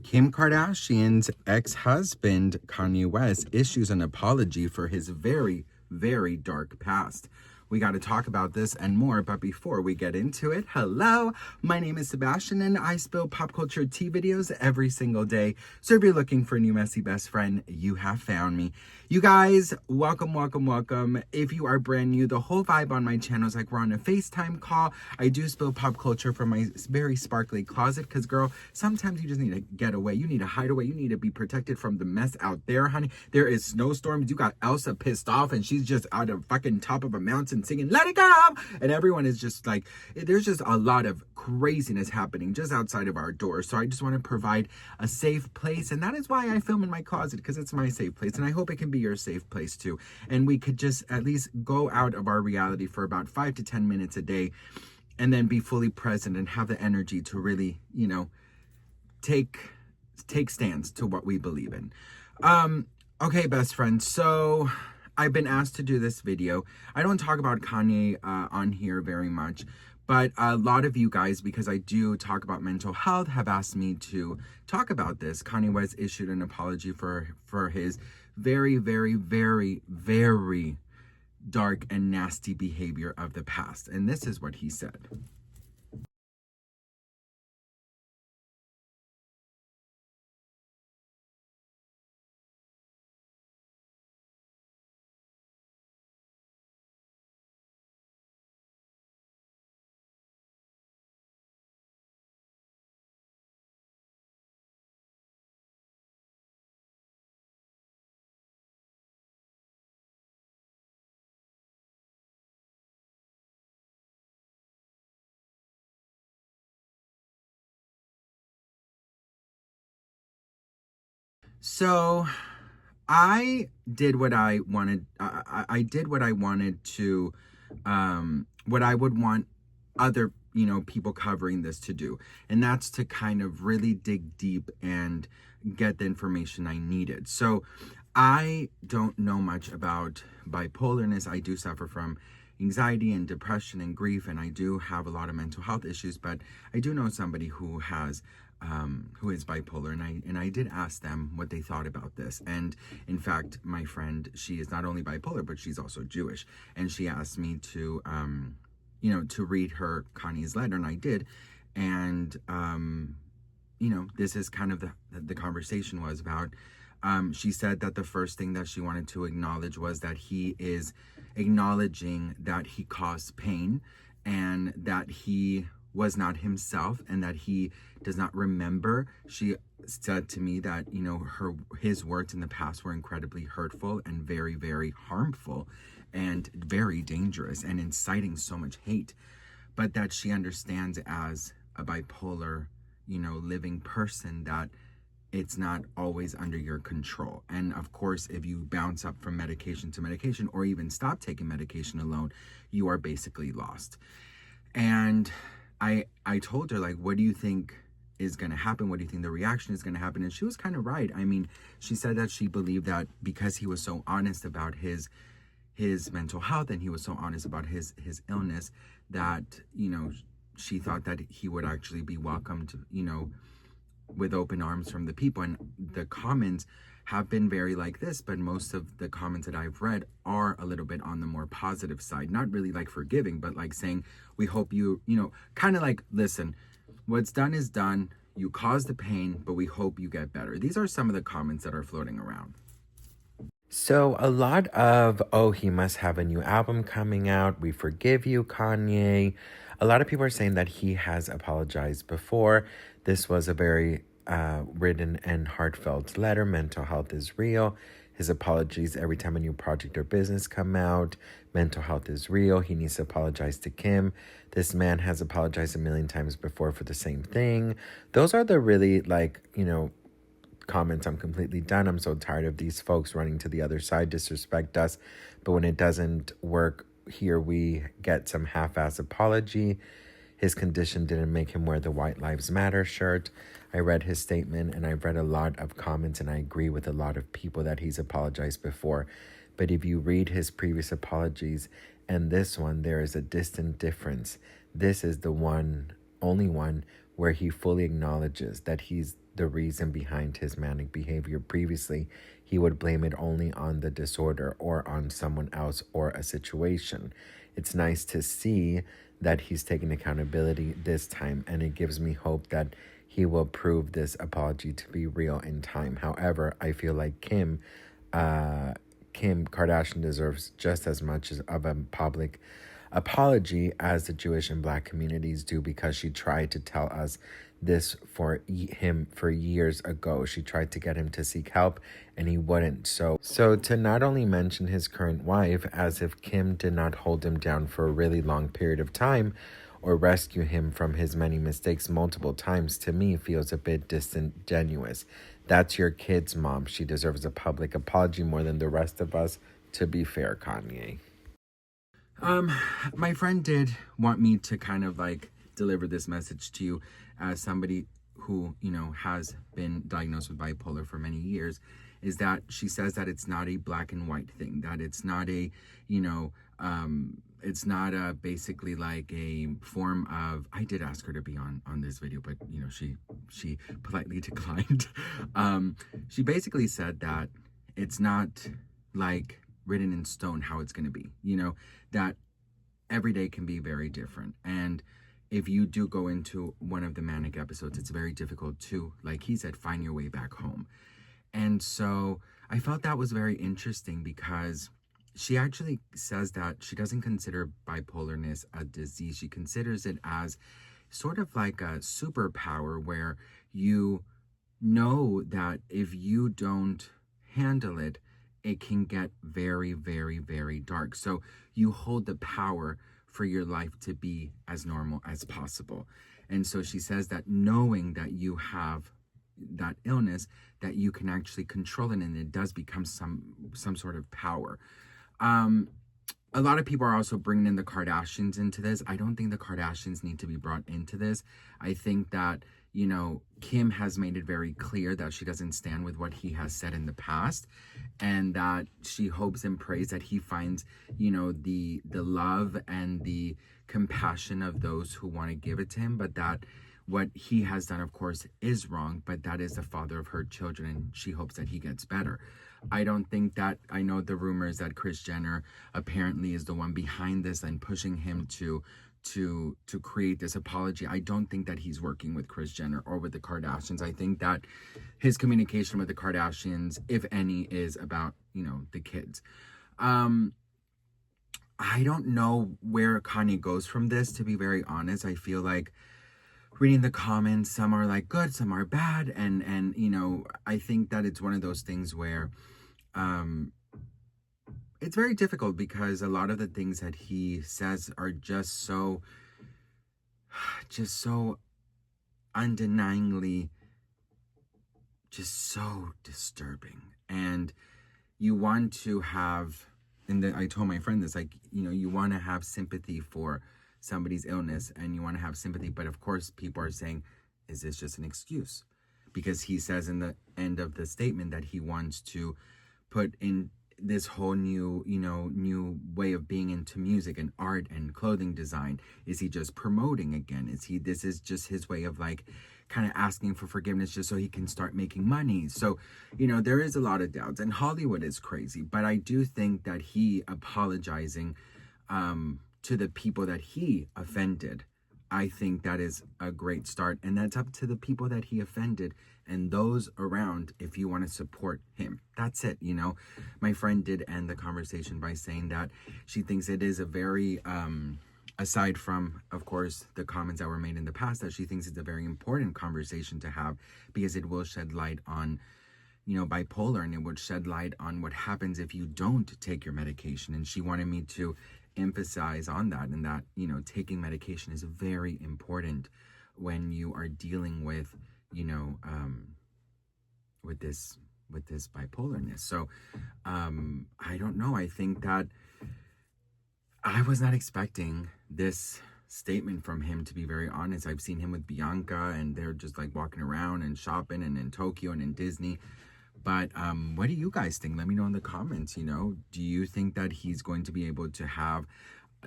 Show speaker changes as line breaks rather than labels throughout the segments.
Kim Kardashian's ex-husband, Kanye West, issues an apology for his very, very dark past. We got to talk about this and more, but before we get into it, hello, my name is Sebastian and I spill pop culture tea videos every single day. So if you're looking for a new messy best friend, you have found me. You guys, welcome, welcome, welcome. If you are brand new, the whole vibe on my channel is like we're on a FaceTime call. I do spill pop culture from my very sparkly closet because, girl, sometimes you just need to get away. You need to hide away. You need to be protected from the mess out there, honey. There is snowstorms. You got Elsa pissed off and she's just out of fucking top of a mountain singing, "Let it go!" And everyone is just like, there's just a lot of craziness happening just outside of our doors. So I just want to provide a safe place. And that is why I film in my closet, because it's my safe place. And I hope it can be your safe place too. And we could just at least go out of our reality for about 5 to 10 minutes a day and then be fully present and have the energy to really, take stands to what we believe in. Okay, best friends. So I've been asked to do this video. I don't talk about Kanye on here very much, but a lot of you guys, because I do talk about mental health, have asked me to talk about this. Kanye West issued an apology for his very, very, very, very dark and nasty behavior of the past. And this is what he said. So I did what I wanted. I did what I wanted to, what I would want other, people covering this to do. And that's to kind of really dig deep and get the information I needed. So I don't know much about bipolarness. I do suffer from anxiety and depression and grief, and I do have a lot of mental health issues, but I do know somebody who is bipolar, and I did ask them what they thought about this. And in fact, my friend, she is not only bipolar, but she's also Jewish, and she asked me to to read her Kanye's letter, and I did. And this is kind of the conversation was about. She said that the first thing that she wanted to acknowledge was that he is acknowledging that he caused pain and that he was not himself and that he does not remember. She said to me that, his words in the past were incredibly hurtful and very, very harmful and very dangerous and inciting so much hate, but that she understands as a bipolar, living person that it's not always under your control. And of course, if you bounce up from medication to medication or even stop taking medication alone, you are basically lost. And I told her, like, what do you think is going to happen? What do you think the reaction is going to happen? And she was kind of right. I mean, she said that she believed that because he was so honest about his mental health and he was so honest about his illness, that, she thought that he would actually be welcomed, with open arms from the people. And the comments have been very like this, but most of the comments that I've read are a little bit on the more positive side, not really like forgiving, but like saying, we hope you, kind of like, listen, what's done is done. You caused the pain, but we hope you get better. These are some of the comments that are floating around. So a lot of, oh, he must have a new album coming out. We forgive you, Kanye. A lot of people are saying that he has apologized before. This was a very written and heartfelt letter. Mental health is real. His apologies every time a new project or business come out. Mental health is real. He needs to apologize to Kim. This man has apologized a million times before for the same thing. Those are the really, comments. I'm completely done. I'm so tired of these folks running to the other side, disrespect us. But when it doesn't work here, we get some half-ass apology. His condition didn't make him wear the White Lives Matter shirt. I read his statement and I've read a lot of comments and I agree with a lot of people that he's apologized before. But if you read his previous apologies and this one, there is a distant difference. This is the only one where he fully acknowledges that he's
the reason behind his manic behavior. Previously, he would blame it only on the disorder or on someone else or a situation. It's nice to see that he's taking accountability this time, and it gives me hope that he will prove this apology to be real in time. However, I feel like Kim Kardashian deserves just as much of a public apology as the Jewish and Black communities do, because she tried to tell us this for him for years ago. She tried to get him to seek help, and he wouldn't. So to not only mention his current wife as if Kim did not hold him down for a really long period of time or rescue him from his many mistakes multiple times, to me feels a bit disingenuous. That's your kid's mom. She deserves a public apology more than the rest of us, to be fair, Kanye.
My friend did want me to kind of like deliver this message to you as somebody who, has been diagnosed with bipolar for many years, is that she says that it's not a black and white thing, that it's not a, it's not a basically like a form of, I did ask her to be on this video, but she politely declined. She basically said that it's not like written in stone how it's going to be, that every day can be very different. And if you do go into one of the manic episodes, it's very difficult to, like he said, find your way back home. And so I felt that was very interesting, because she actually says that she doesn't consider bipolarness a disease. She considers it as sort of like a superpower where you know that if you don't handle it, it can get very, very, very dark. So you hold the power for your life to be as normal as possible. And so she says that knowing that you have that illness, that you can actually control it, and it does become some sort of power. A lot of people are also bringing in the Kardashians into this. I don't think the Kardashians need to be brought into this. I think that, Kim has made it very clear that she doesn't stand with what he has said in the past, and that she hopes and prays that he finds, the love and the compassion of those who want to give it to him, but that what he has done, of course, is wrong, but that is the father of her children, and she hopes that he gets better. I don't think that, I know the rumors that Kris Jenner apparently is the one behind this and pushing him to create this apology. I don't think that he's working with Kris Jenner or with the Kardashians. I think that his communication with the Kardashians, if any, is about, the kids. I don't know where Kanye goes from this, to be very honest. I feel like reading the comments, some are like good, some are bad, and I think that it's one of those things where it's very difficult, because a lot of the things that he says are just so undeniably just so disturbing. And you want to have, and I told my friend this, like, you want to have sympathy for somebody's illness, and you want to have sympathy, but of course people are saying, is this just an excuse? Because he says in the end of the statement that he wants to put in this whole new way of being into music and art and clothing design. Is he just promoting again? This is just his way of like kind of asking for forgiveness just so he can start making money? So, there is a lot of doubts, and Hollywood is crazy, but I do think that he apologizing to the people that he offended, I think that is a great start, and that's up to the people that he offended and those around if you want to support him. That's it. My friend did end the conversation by saying that she thinks it is a very aside from, of course, the comments that were made in the past, that she thinks it's a very important conversation to have, because it will shed light on bipolar, and it would shed light on what happens if you don't take your medication. And she wanted me to emphasize on that, and that taking medication is very important when you are dealing with with this bipolarness. So I don't know, I think that I was not expecting this statement from him, to be very honest. I've seen him with Bianca, and they're just like walking around and shopping, and in Tokyo and in Disney. But what do you guys think? Let me know in the comments. Do you think that he's going to be able to have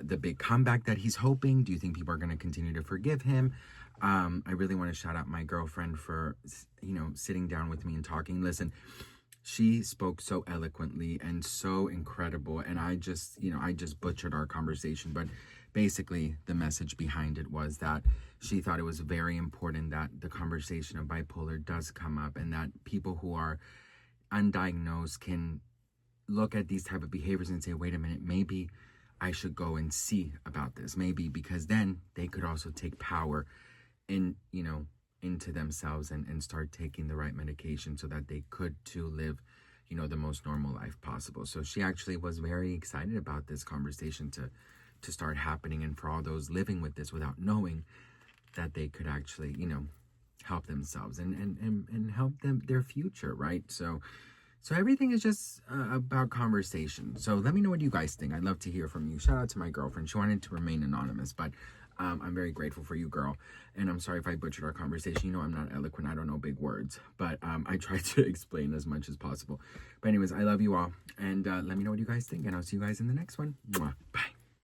the big comeback that he's hoping? Do you think people are going to continue to forgive him? I really want to shout out my girlfriend for, sitting down with me and talking. Listen, she spoke so eloquently and so incredible, and I just butchered our conversation, but basically the message behind it was that she thought it was very important that the conversation of bipolar does come up, and that people who are undiagnosed can look at these type of behaviors and say, wait a minute, maybe I should go and see about this, maybe, because then they could also take power in, into themselves, and start taking the right medication so that they could too live, the most normal life possible. So she actually was very excited about this conversation to start happening, and for all those living with this without knowing that they could actually, help themselves and help them their future, right? So everything is just about conversation. So let me know what you guys think. I'd love to hear from you. Shout out to my girlfriend. She wanted to remain anonymous, but I'm very grateful for you, girl. And I'm sorry if I butchered our conversation. I'm not eloquent. I don't know big words, but I try to explain as much as possible. But anyways, I love you all. And let me know what you guys think. And I'll see you guys in the next one. Mwah. Bye.